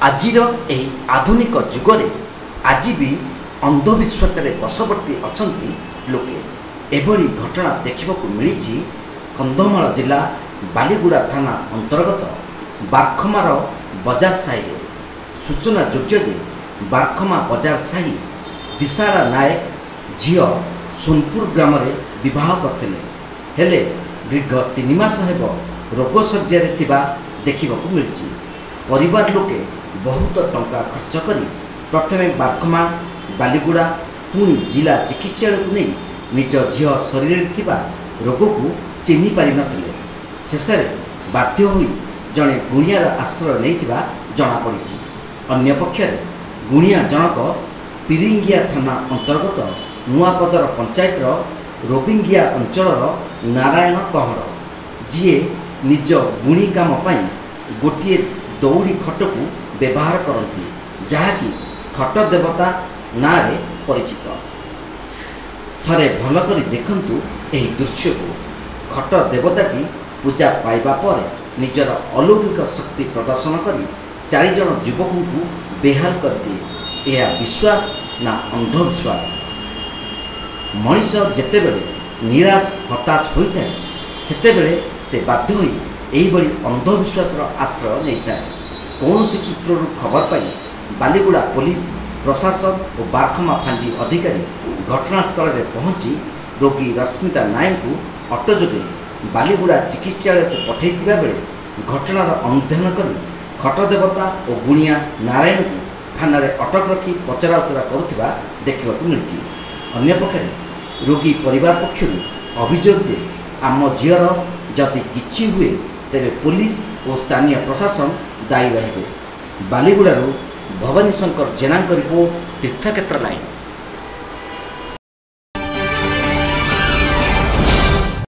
आजिर एही आधुनिक जुगरे आज भी अंधविश्वास बशवर्ती अछंती लोके एभली घटना देखा मिली कंधमाल जिला बालीगुड़ा थाना अंतर्गत बारखमार बजार साही सूचना योग्य जे बारखमा बजार साही दिशारा नायक झील सोनपुर ग्राम विवाह करते हेले दीर्घ 3 मास हेब रोग शଯ୍ୟାରେ ଥିବା देखा मिली परिवार लोके बहुत टंका खर्च करी प्रथमे बारखमा बालीगुड़ा पुणी जिला चिकित्सालय को नहीं निज झील शरीर थिबा रोग को चिन्हि पारि नथिले शेषे बाध्य होई जड़े गुणियार आश्रय नहीं जमापड़ी। अन्य पक्षरे गुणिया जनक पिरिंगिया थाना अंतर्गत नुआपदर पंचायतर रोबिंगिया अंचलर नारायण कहर जीए निज बुणी काम पाई गोटे दौड़ी खट को व्यवहार करती जहाँकि खट देवता ना रे परिचित। थरे भल करी देखंतु एही दृश्य को खट देवताटी पूजा पाइबा पर निजर अलौकिक शक्ति प्रदर्शन करी 4 जन युवकों को बेहाल कर दिए। यह विश्वास ना अंधविश्वास? मनीष जेतेबेले निराश हताश होता है सेतेबेले से बाध्य होई एही बड़ी अंधविश्वास आश्रय नहीं था। कौन सूत्र खबर पाई बालीगुड़ा पुलिस प्रशासन और बारखमा फांडी अधिकारी घटनास्थल में पहुंची रोगी रश्मिता नायक को ऑटो जोगे बालीगुड़ा चिकित्सालय को पठाई बेले घटनार अनुध्यान कर खट देवता और गुणिया नारायण को थाना अटक रखी पचराउचरा करुवा देखा मिली। अन्यपक्षे रोगी परिवार पक्षर अभियोग जे आम झीर जदि किछि हुए तेरे पुलिस और स्थानीय प्रशासन दायी रहिबे। बालीगुड़ारू भवानी शंकर जेना रिपोर्ट तीर्थक्षेत्र लाइन।